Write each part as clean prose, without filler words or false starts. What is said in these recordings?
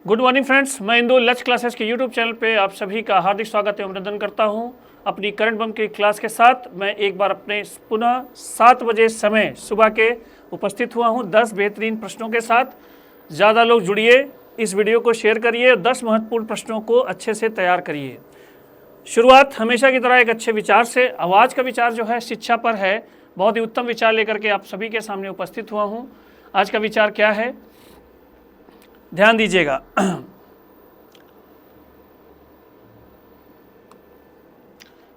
Good morning friends, मैं इंदु लच classes के यूट्यूब चैनल पे आप सभी का हार्दिक स्वागत एवं अभिनंदन करता हूं। अपनी करंट बम की क्लास के साथ मैं एक बार अपने पुनः 7 बजे समय सुबह के उपस्थित हुआ हूं 10 बेहतरीन प्रश्नों के साथ। ज़्यादा लोग जुड़िए, इस वीडियो को शेयर करिए और 10 महत्वपूर्ण प्रश्नों को अच्छे से तैयार करिए। शुरुआत हमेशा की तरह एक अच्छे विचार से। आवाज़ का विचार जो है शिक्षा पर है। बहुत ही उत्तम विचार लेकर के आप सभी के सामने उपस्थित हुआ हूँ। आज का विचार क्या है, ध्यान दीजिएगा।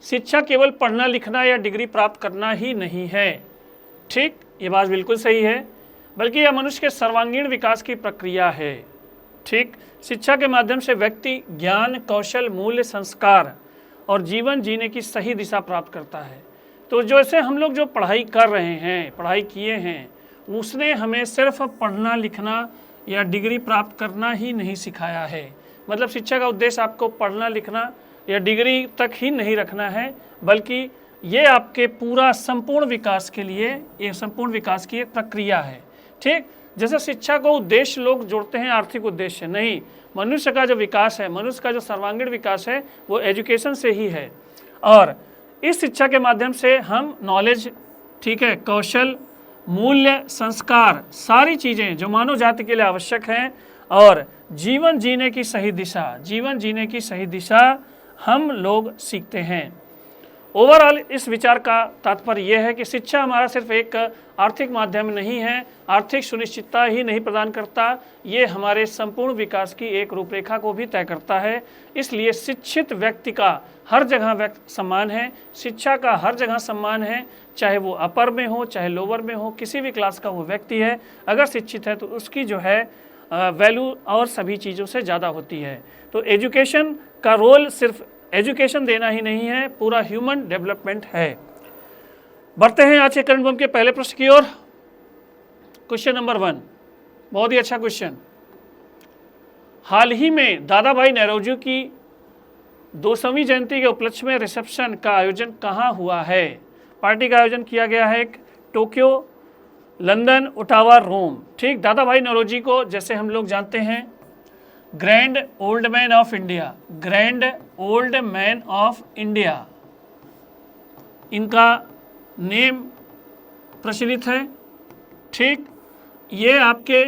शिक्षा केवल पढ़ना लिखना या डिग्री प्राप्त करना ही नहीं है। ठीक, ये बात बिल्कुल सही है, बल्कि यह मनुष्य के सर्वांगीण विकास की प्रक्रिया है। ठीक, शिक्षा के माध्यम से व्यक्ति ज्ञान, कौशल, मूल्य, संस्कार और जीवन जीने की सही दिशा प्राप्त करता है। तो जैसे हम लोग जो पढ़ाई कर रहे हैं, पढ़ाई किए हैं, उसने हमें सिर्फ पढ़ना लिखना या डिग्री प्राप्त करना ही नहीं सिखाया है। मतलब शिक्षा का उद्देश्य आपको पढ़ना लिखना या डिग्री तक ही नहीं रखना है, बल्कि ये आपके पूरा संपूर्ण विकास के लिए एक संपूर्ण विकास की एक प्रक्रिया है। ठीक, जैसे शिक्षा को उद्देश्य लोग जोड़ते हैं आर्थिक उद्देश्य, नहीं, मनुष्य का जो विकास है, मनुष्य का जो सर्वांगीण विकास है वो एजुकेशन से ही है। और इस शिक्षा के माध्यम से हम नॉलेज, ठीक है, कौशल, मूल्य, संस्कार, सारी चीज़ें जो मानव जाति के लिए आवश्यक हैं और जीवन जीने की सही दिशा, जीवन जीने की सही दिशा हम लोग सीखते हैं। ओवरऑल इस विचार का तात्पर्य यह है कि शिक्षा हमारा सिर्फ एक आर्थिक माध्यम नहीं है, आर्थिक सुनिश्चितता ही नहीं प्रदान करता, ये हमारे संपूर्ण विकास की एक रूपरेखा को भी तय करता है। इसलिए शिक्षित व्यक्ति का हर जगह सम्मान है, शिक्षा का हर जगह सम्मान है, चाहे वो अपर में हो चाहे लोअर में हो, किसी भी क्लास का वो व्यक्ति है, अगर शिक्षित है तो उसकी जो है वैल्यू और सभी चीज़ों से ज़्यादा होती है। तो एजुकेशन का रोल सिर्फ एजुकेशन देना ही नहीं है, पूरा ह्यूमन डेवलपमेंट है। बढ़ते हैं आज के करंट बम के पहले प्रश्न की ओर। क्वेश्चन नंबर 1, बहुत ही अच्छा क्वेश्चन। हाल ही में दादा भाई नौरोजी की 200वीं जयंती के उपलक्ष्य में रिसेप्शन का आयोजन कहाँ हुआ है? पार्टी का आयोजन किया गया है टोक्यो, लंदन, ओटावा, रोम। ठीक, दादा भाई नौरोजी को जैसे हम लोग जानते हैं grand old man of India, grand old man of India, इनका नेम प्रचलित है। ठीक, ये आपके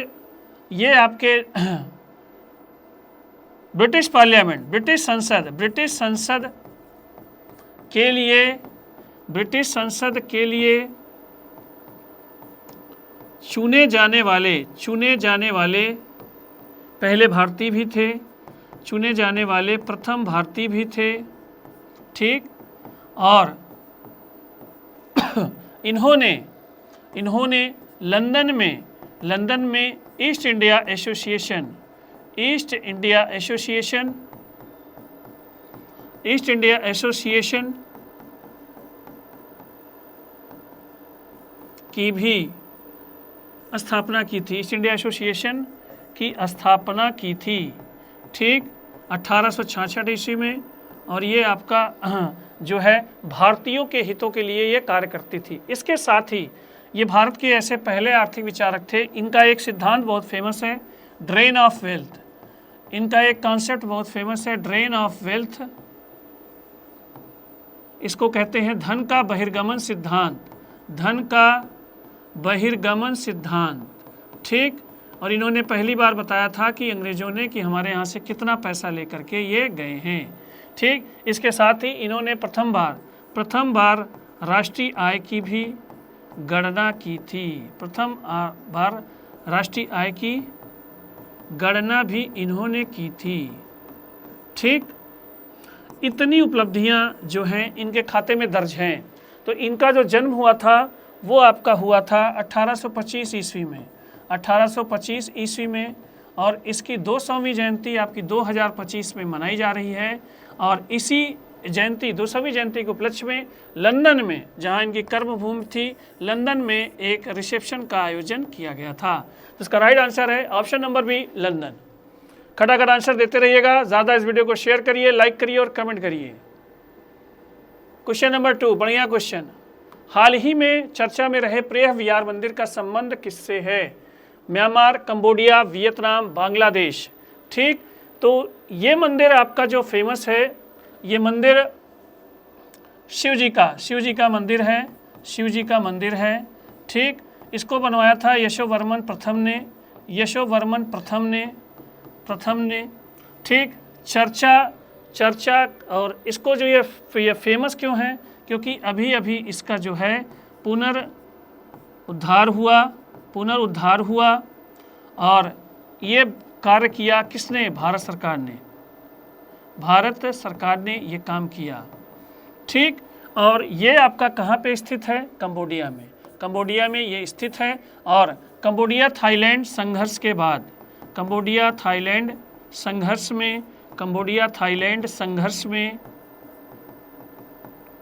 ब्रिटिश पार्लियामेंट, ब्रिटिश संसद के लिए चुने जाने वाले पहले भारतीय भी थे, चुने जाने वाले प्रथम भारतीय भी थे। ठीक, और इन्होंने लंदन में ईस्ट इंडिया एसोसिएशन की भी स्थापना की थी, ईस्ट इंडिया एसोसिएशन की स्थापना की थी। ठीक, 1866 ईस्वी में। और ये आपका जो है भारतीयों के हितों के लिए ये कार्य करती थी। इसके साथ ही ये भारत के ऐसे पहले आर्थिक विचारक थे। इनका एक सिद्धांत बहुत फेमस है, ड्रेन ऑफ वेल्थ। इनका एक कॉन्सेप्ट बहुत फेमस है, ड्रेन ऑफ वेल्थ। इसको कहते हैं धन का बहिर्गमन सिद्धांत। ठीक, और इन्होंने पहली बार बताया था कि अंग्रेजों ने कि हमारे यहाँ से कितना पैसा लेकर के ये गए हैं। ठीक, इसके साथ ही इन्होंने प्रथम बार राष्ट्रीय आय की भी गणना की थी। प्रथम बार राष्ट्रीय आय की गणना भी इन्होंने की थी। ठीक, इतनी उपलब्धियां जो हैं इनके खाते में दर्ज हैं। तो इनका जो जन्म हुआ था वो आपका हुआ था 1825 ईस्वी में, 1825 ईस्वी में। और इसकी 200वीं जयंती आपकी 2025 में मनाई जा रही है। और इसी 200वीं जयंती के उपलक्ष्य में लंदन में, जहां इनकी कर्मभूमि थी, लंदन में एक रिसेप्शन का आयोजन किया गया था। तो इसका राइट आंसर है ऑप्शन नंबर बी, लंदन। खटाखट आंसर देते रहिएगा, ज़्यादा इस वीडियो को शेयर करिए, लाइक करिए और कमेंट करिए। क्वेश्चन नंबर 2, बढ़िया क्वेश्चन। हाल ही में चर्चा में रहे प्रेह विहार मंदिर का संबंध किससे है? Myanmar, Cambodia, Vietnam, Bangladesh. ठीक, तो ये मंदिर आपका जो फेमस है, ये मंदिर शिव जी का मंदिर है, शिव जी का मंदिर है। ठीक, इसको बनवाया था यशोवर्मन प्रथम ने। ठीक, चर्चा और इसको जो ये फेमस क्यों है, क्योंकि अभी अभी इसका जो है पुनरुद्धार हुआ और ये कार्य किया किसने? भारत सरकार ने ये काम किया। ठीक, और ये आपका कहाँ पे स्थित है? कंबोडिया में ये स्थित है। और कंबोडिया थाईलैंड संघर्ष के बाद कंबोडिया थाईलैंड संघर्ष में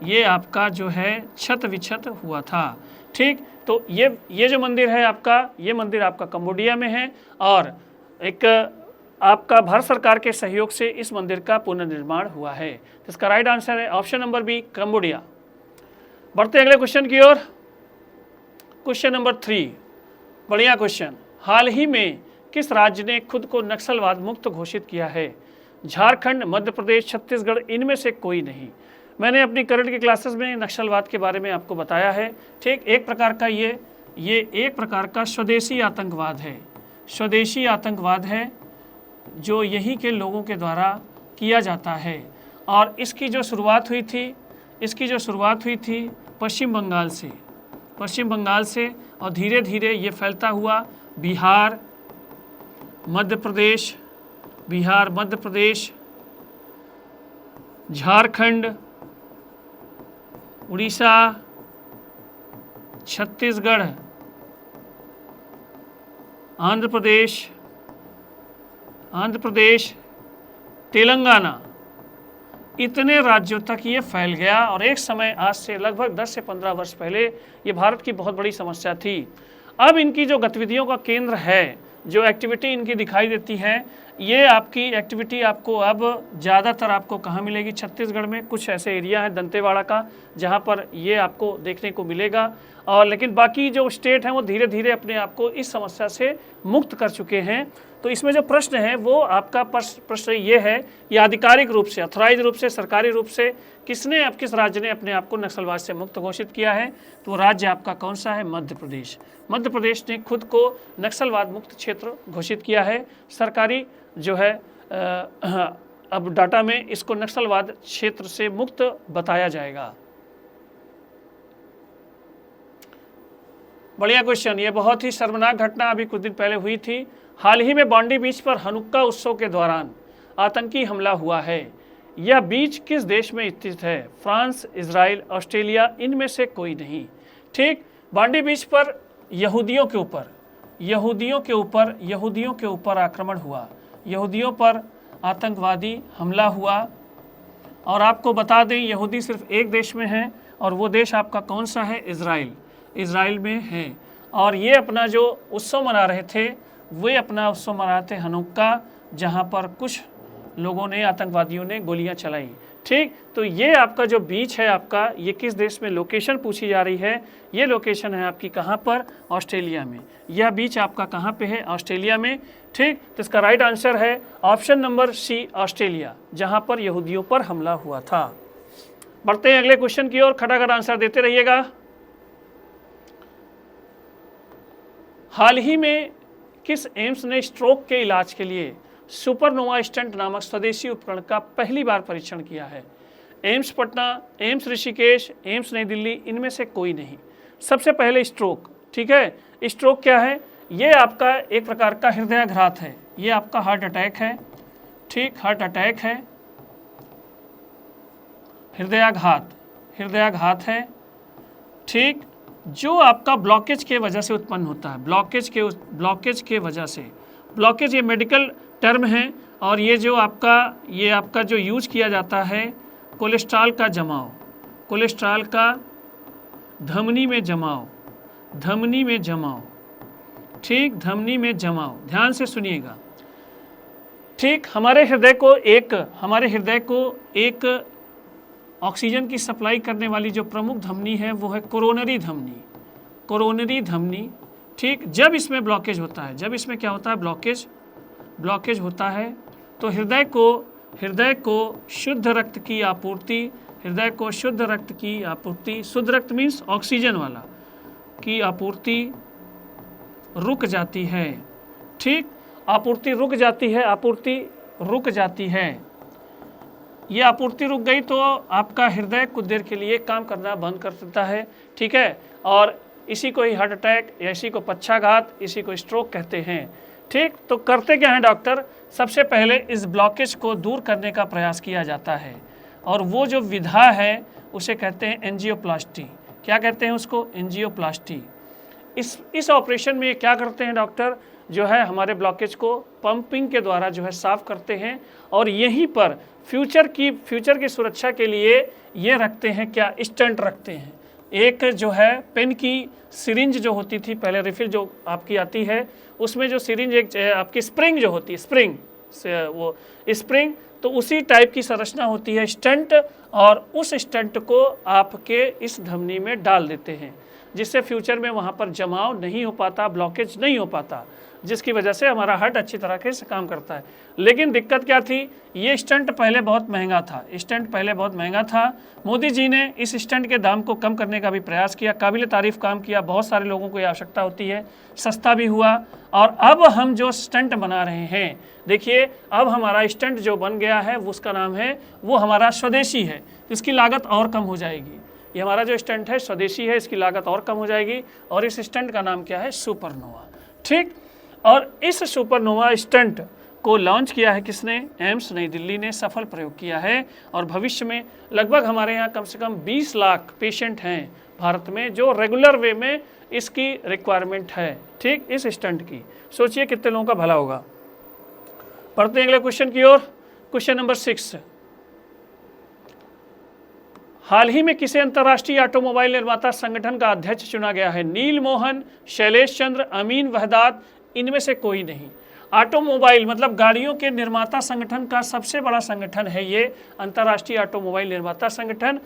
ये आपका जो है क्षत विक्षत हुआ था। ठीक, तो ये जो मंदिर है आपका, ये मंदिर आपका कंबोडिया में है और एक आपका भारत सरकार के सहयोग से इस मंदिर का पुनर्निर्माण हुआ है। तो इसका राइट आंसर है ऑप्शन नंबर बी, कंबोडिया। बढ़ते अगले क्वेश्चन की ओर। क्वेश्चन नंबर 3, बढ़िया क्वेश्चन। हाल ही में किस राज्य ने खुद को नक्सलवाद मुक्त घोषित किया है? झारखंड, मध्य प्रदेश, छत्तीसगढ़, इनमें से कोई नहीं। मैंने अपनी करंट की क्लासेस में नक्सलवाद के बारे में आपको बताया है। ठीक, एक प्रकार का ये एक प्रकार का स्वदेशी आतंकवाद है जो यहीं के लोगों के द्वारा किया जाता है। और इसकी जो शुरुआत हुई थी पश्चिम बंगाल से और धीरे धीरे ये फैलता हुआ बिहार, मध्य प्रदेश, झारखंड, उड़ीसा, छत्तीसगढ़, आंध्र प्रदेश, तेलंगाना, इतने राज्यों तक ये फैल गया। और एक समय, आज से लगभग 10 से 15 वर्ष पहले, ये भारत की बहुत बड़ी समस्या थी। अब इनकी जो गतिविधियों का केंद्र है, जो एक्टिविटी इनकी दिखाई देती है, ये आपकी एक्टिविटी आपको अब ज़्यादातर आपको कहाँ मिलेगी? छत्तीसगढ़ में कुछ ऐसे एरिया हैं दंतेवाड़ा का, जहाँ पर ये आपको देखने को मिलेगा। और लेकिन बाकी जो स्टेट हैं वो धीरे धीरे अपने आप को इस समस्या से मुक्त कर चुके हैं। तो इसमें जो प्रश्न है वो आपका प्रश्न ये है, ये आधिकारिक रूप से, अथॉराइज रूप से, सरकारी रूप से किस राज्य ने अपने आप को नक्सलवाद से मुक्त घोषित किया है? तो राज्य आपका कौन सा है? मध्य प्रदेश ने खुद को नक्सलवाद मुक्त क्षेत्र घोषित किया है। सरकारी जो है अब डाटा में इसको नक्सलवाद क्षेत्र से मुक्त बताया जाएगा। बढ़िया क्वेश्चन। ये बहुत ही शर्मनाक घटना अभी कुछ दिन पहले हुई थी। हाल ही में बांडी बीच पर हनुक्का उत्सव के दौरान आतंकी हमला हुआ है। यह बीच किस देश में स्थित है? फ्रांस, इजराइल, ऑस्ट्रेलिया, इनमें से कोई नहीं। ठीक, बांडी बीच पर यहूदियों के ऊपर आक्रमण हुआ, यहूदियों पर आतंकवादी हमला हुआ। और आपको बता दें, यहूदी सिर्फ एक देश में है और वो देश आपका कौन सा है? इजराइल में है। और ये अपना जो उत्सव मना रहे थे, वे अपना उत्सव मनाते हनुक्का, जहाँ पर कुछ लोगों ने, आतंकवादियों ने गोलियां चलाई। ठीक, तो ये आपका जो बीच है आपका, ये किस देश में? लोकेशन पूछी जा रही है। ये लोकेशन है आपकी कहाँ पर? ऑस्ट्रेलिया में। यह बीच आपका कहाँ पे है? ऑस्ट्रेलिया में। ठीक, तो इसका राइट आंसर है ऑप्शन नंबर सी, ऑस्ट्रेलिया, जहाँ पर यहूदियों पर हमला हुआ था। बढ़ते हैं अगले क्वेश्चन की ओर, खटाखट आंसर देते रहिएगा। हाल ही में किस एम्स ने स्ट्रोक के इलाज के लिए सुपरनोवा स्टेंट नामक स्वदेशी उपकरण का पहली बार परीक्षण किया है? AIIMS Patna, AIIMS Rishikesh, AIIMS नई दिल्ली, इनमें से कोई नहीं। सबसे पहले स्ट्रोक। ठीक है, स्ट्रोक क्या है? ये आपका एक प्रकार का हृदयाघात है, ये आपका हार्ट अटैक है। ठीक, हार्ट अटैक है, हृदयाघात है। ठीक, जो आपका ब्लॉकेज के वजह से उत्पन्न होता है, ब्लॉकेज के वजह से। ब्लॉकेज ये मेडिकल टर्म है और ये आपका जो यूज किया जाता है, कोलेस्ट्रॉल का धमनी में जमाव। ठीक, धमनी में जमाव, ध्यान से सुनिएगा। ठीक, हमारे हृदय को एक ऑक्सीजन की सप्लाई करने वाली जो प्रमुख धमनी है वो है कोरोनरी धमनी। ठीक, जब इसमें ब्लॉकेज होता है, जब इसमें क्या होता है? ब्लॉकेज ब्लॉकेज होता है तो हृदय को शुद्ध रक्त की आपूर्ति, हृदय को शुद्ध रक्त की आपूर्ति, शुद्ध रक्त मीन्स ऑक्सीजन वाला की आपूर्ति रुक जाती है। ठीक, आपूर्ति रुक जाती है, आपूर्ति रुक जाती है। ये आपूर्ति रुक गई तो आपका हृदय कुछ देर के लिए काम करना बंद कर देता है। ठीक है, और इसी को ही हार्ट अटैक या इसी को पक्षाघात, इसी को स्ट्रोक कहते हैं। ठीक, तो करते क्या है डॉक्टर, सबसे पहले इस ब्लॉकेज को दूर करने का प्रयास किया जाता है और वो जो विधा है उसे कहते हैं एंजियोप्लास्टी। क्या कहते हैं उसको? एंजियोप्लास्टी। इस ऑपरेशन में क्या करते हैं डॉक्टर, जो है हमारे ब्लॉकेज को पंपिंग के द्वारा जो है साफ करते हैं और यहीं पर फ्यूचर की सुरक्षा के लिए ये रखते हैं, क्या स्टंट रखते हैं। एक जो है पेन की सिरिंज जो होती थी पहले, रिफिल जो आपकी आती है उसमें जो सिरिंज एक आपकी स्प्रिंग जो होती है, स्प्रिंग से वो स्प्रिंग, तो उसी टाइप की संरचना होती है स्टंट, और उस स्टंट को आपके इस धमनी में डाल देते हैं जिससे फ्यूचर में वहाँ पर जमाव नहीं हो पाता, ब्लॉकेज नहीं हो पाता, जिसकी वजह से हमारा हार्ट अच्छी तरह से काम करता है। लेकिन दिक्कत क्या थी, ये स्टंट पहले बहुत महंगा था। मोदी जी ने इस स्टंट के दाम को कम करने का भी प्रयास किया, काबिल तारीफ काम किया, बहुत सारे लोगों को ये आवश्यकता होती है, सस्ता भी हुआ। और अब हम जो स्टंट बना रहे हैं, देखिए अब हमारा स्टंट जो बन गया है उसका नाम है, वो हमारा स्वदेशी है, इसकी लागत और कम हो जाएगी। ये हमारा जो स्टंट है स्वदेशी है, इसकी लागत और कम हो जाएगी और इस स्टंट का नाम क्या है? सुपरनोवा। ठीक, और इस सुपरनोवा स्टंट को लॉन्च किया है किसने? एम्स नई दिल्ली ने सफल प्रयोग किया है और भविष्य में लगभग हमारे यहाँ कम से कम 20 लाख पेशेंट हैं भारत में जो रेगुलर वे में इसकी रिक्वायरमेंट है। ठीक, इस स्टंट की सोचिए कितने लोगों का भला होगा। पढ़ते हैं अगले क्वेश्चन की ओर। क्वेश्चन नंबर 6, हाल ही में किसे अंतर्राष्ट्रीय ऑटोमोबाइल निर्माता संगठन का अध्यक्ष चुना गया है? नील मोहन, शैलेश चंद्र, अमीन वहदात, इनमें से कोई नहीं। ऑटोमोबाइल मतलब गाड़ियों के निर्माता संगठन का सबसे बड़ा संगठन है ये अंतर्राष्ट्रीय ऑटोमोबाइल निर्माता संगठन,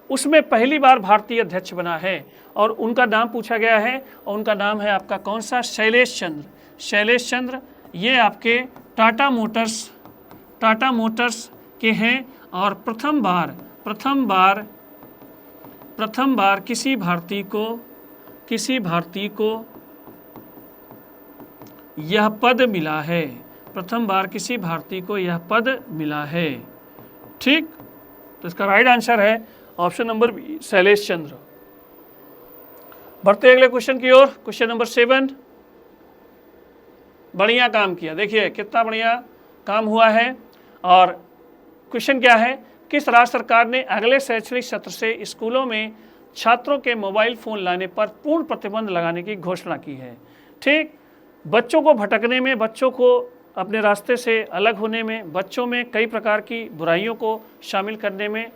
उसमें पहली बार भारतीय अध्यक्ष बना है और उनका नाम पूछा गया है और उनका नाम है आपका कौन सा? शैलेश चंद्र। शैलेश चंद्र ये आपके टाटा मोटर्स के हैं और प्रथम बार किसी भारतीय को यह पद मिला है। प्रथम बार किसी भारतीय को यह पद मिला है। ठीक, तो इसका राइट आंसर है ऑप्शन नंबर बी, शैलेश चंद्र। बढ़ते अगले क्वेश्चन की ओर। क्वेश्चन नंबर 7, बढ़िया काम किया, देखिए कितना बढ़िया काम हुआ है। और क्वेश्चन क्या है, किस राज्य सरकार ने अगले शैक्षणिक सत्र से स्कूलों में छात्रों के मोबाइल फ़ोन लाने पर पूर्ण प्रतिबंध लगाने की घोषणा की है? ठीक, बच्चों को भटकने में, बच्चों को अपने रास्ते से अलग होने में, बच्चों में कई प्रकार की बुराइयों को शामिल करने में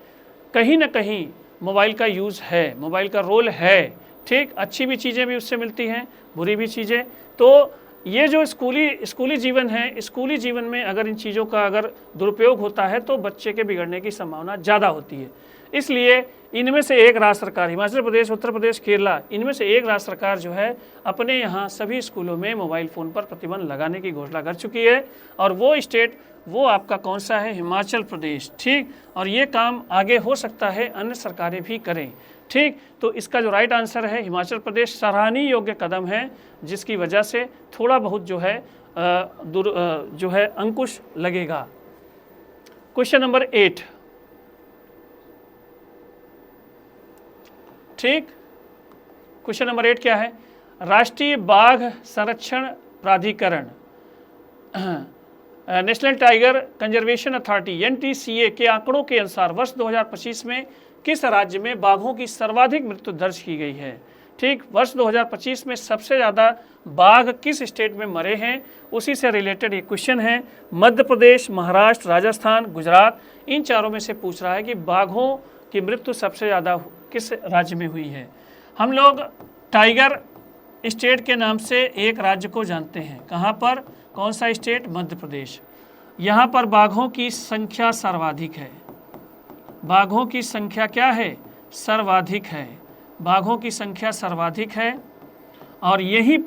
कहीं ना कहीं मोबाइल का यूज़ है, मोबाइल का रोल है। ठीक, अच्छी भी चीज़ें भी उससे मिलती हैं, बुरी भी चीज़ें। तो ये जो स्कूली जीवन है, स्कूली जीवन में अगर इन चीज़ों का अगर दुरुपयोग होता है तो बच्चे के बिगड़ने की संभावना ज़्यादा होती है। इसलिए इनमें से एक राज्य सरकार, हिमाचल प्रदेश, उत्तर प्रदेश, केरला, इनमें से एक राज्य सरकार जो है अपने यहाँ सभी स्कूलों में मोबाइल फ़ोन पर प्रतिबंध लगाने की घोषणा कर चुकी है और वो स्टेट, वो आपका कौन सा है? हिमाचल प्रदेश। ठीक, और ये काम आगे हो सकता है अन्य सरकारें भी करें। ठीक, तो इसका जो राइट आंसर है हिमाचल प्रदेश सराहनीय योग्य कदम है, जिसकी वजह से थोड़ा बहुत जो है अंकुश लगेगा। क्वेश्चन नंबर 8, ठीक, क्वेश्चन नंबर 8 क्या है? राष्ट्रीय बाघ संरक्षण प्राधिकरण national tiger conservation authority NTCA के आंकड़ों के अनुसार वर्ष 2025 में किस राज्य में बाघों की सर्वाधिक मृत्यु दर्ज की गई है? ठीक, वर्ष 2025 में सबसे ज़्यादा बाघ किस स्टेट में मरे हैं, उसी से रिलेटेड ये क्वेश्चन है। मध्य प्रदेश, महाराष्ट्र, राजस्थान, गुजरात, इन चारों में से पूछ रहा है कि बाघों की मृत्यु सबसे ज़्यादा किस राज्य में हुई है। हम लोग टाइगर स्टेट के नाम से एक राज्य को जानते हैं, कहाँ पर? कौन सा स्टेट? मध्य प्रदेश। यहाँ पर बाघों की संख्या सर्वाधिक है। बाघों की संख्या क्या है? सर्वाधिक है। बाघों की संख्या सर्वाधिक है और यहीं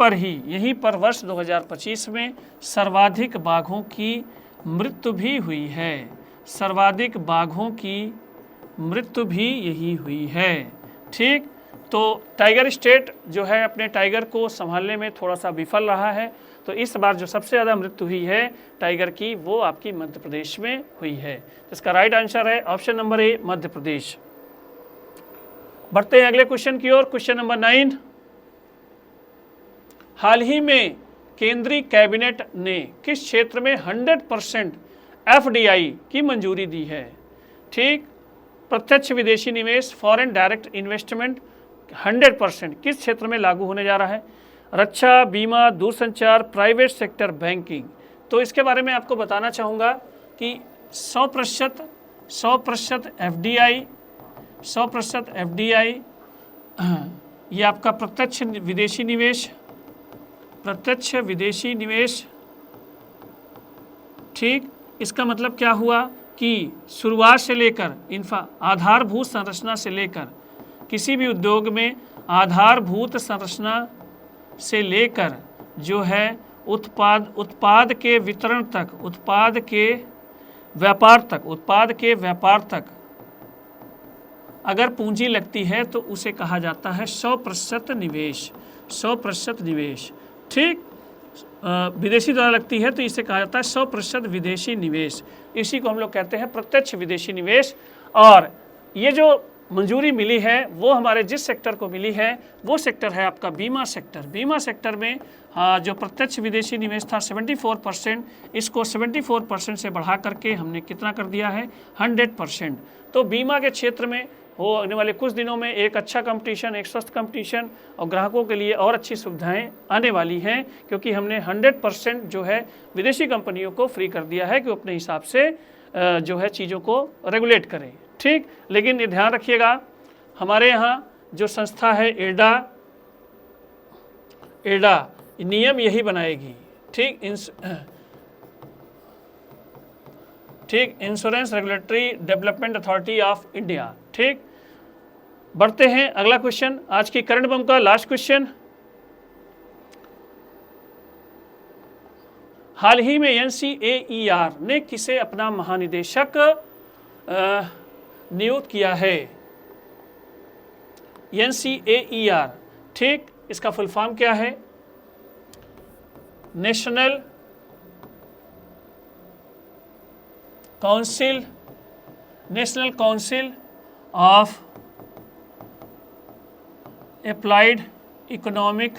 पर वर्ष 2025 में सर्वाधिक बाघों की मृत्यु भी हुई है। सर्वाधिक बाघों की मृत्यु भी यही हुई है। ठीक, तो टाइगर स्टेट जो है अपने टाइगर को संभालने में थोड़ा सा विफल रहा है, तो इस बार जो सबसे ज़्यादा मृत्यु हुई है टाइगर की वो आपकी मध्य प्रदेश में हुई है। तो इसका राइट आंसर है option number A, Madhya Pradesh. बढ़ते हैं अगले क्वेश्चन की ओर। क्वेश्चन नंबर 9, हाल ही में केंद्रीय कैबिनेट ने किस क्षेत्र में 100% FDI की मंजूरी दी है? ठीक, प्रत्यक्ष विदेशी निवेश, फॉरेन डायरेक्ट इन्वेस्टमेंट 100% किस क्षेत्र में लागू होने जा रहा है? रक्षा, बीमा, दूरसंचार, प्राइवेट सेक्टर, बैंकिंग। तो इसके बारे में आपको बताना चाहूँगा कि 100% FDI ये आपका प्रत्यक्ष विदेशी निवेश। ठीक, इसका मतलब क्या हुआ कि शुरुआत से लेकर आधारभूत संरचना से लेकर किसी भी उद्योग में आधारभूत संरचना से लेकर जो है उत्पाद के वितरण तक, उत्पाद के व्यापार तक अगर पूंजी लगती है तो उसे कहा जाता है 100% निवेश। 100% निवेश। ठीक, विदेशी द्वारा लगती है तो इसे कहा जाता है 100% विदेशी निवेश। इसी को हम लोग कहते हैं प्रत्यक्ष विदेशी निवेश। और ये जो मंजूरी मिली है वो हमारे जिस सेक्टर को मिली है वो सेक्टर है आपका बीमा सेक्टर। बीमा सेक्टर में जो प्रत्यक्ष विदेशी निवेश था 74%, इसको 74% से बढ़ा करके हमने कितना कर दिया है? 100%। तो बीमा के क्षेत्र में वो आने वाले कुछ दिनों में एक अच्छा कंपटीशन, एक स्वस्थ कंपटीशन और ग्राहकों के लिए और अच्छी सुविधाएं आने वाली हैं, क्योंकि हमने 100% जो है विदेशी कंपनियों को फ्री कर दिया है कि वो अपने हिसाब से जो है चीज़ों को रेगुलेट करें। ठीक, लेकिन ये ध्यान रखिएगा, हमारे यहाँ जो संस्था है एडा नियम यही बनाएगी। ठीक, insurance regulatory development authority of India. ठीक, बढ़ते हैं अगला क्वेश्चन, आज की करंट बम का लास्ट क्वेश्चन। हाल ही में NCAER ने किसे अपना महानिदेशक नियुक्त किया है? NCAER, ठीक, इसका फुल फॉर्म क्या है? National council of applied economic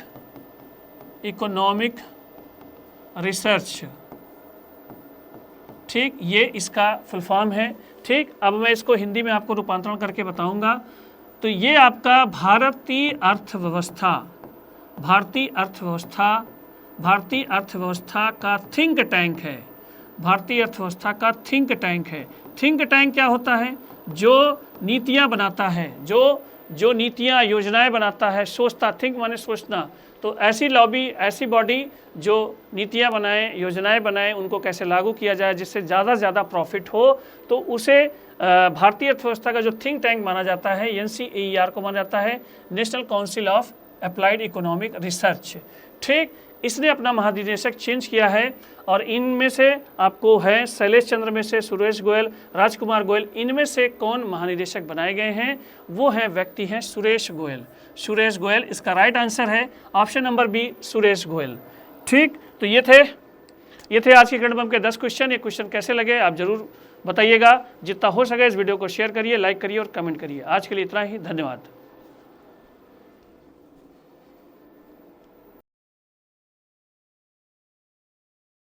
research. ठीक, ये इसका फुल फॉर्म है। ठीक, अब मैं इसको हिंदी में आपको रूपांतरण करके बताऊंगा। तो ये आपका भारतीय अर्थव्यवस्था का थिंक टैंक है। भारतीय अर्थव्यवस्था का थिंक टैंक है। थिंक टैंक क्या होता है? जो नीतियाँ बनाता है, जो नीतियाँ योजनाएं बनाता है, सोचता, थिंक माने सोचना। तो ऐसी लॉबी, ऐसी बॉडी जो नीतियाँ बनाए, योजनाएं बनाए, उनको कैसे लागू किया जाए जिससे ज़्यादा से ज़्यादा प्रॉफिट हो, तो उसे भारतीय अर्थव्यवस्था का जो थिंक टैंक माना जाता है, NCAER को माना जाता है national council of applied economic research. ठीक, इसने अपना महानिदेशक चेंज किया है और इनमें से आपको है शैलेश चंद्र में से सुरेश गोयल, राजकुमार गोयल, इनमें से कौन महानिदेशक बनाए गए हैं? वो है व्यक्ति हैं सुरेश गोयल। इसका राइट आंसर है option number B, Suresh Goyal. ठीक, तो ये थे आज की करंट बम के 10 क्वेश्चन। ये क्वेश्चन कैसे लगे आप जरूर बताइएगा। जितना हो सके इस वीडियो को शेयर करिए, लाइक करिए और कमेंट करिए। आज के लिए इतना ही, धन्यवाद।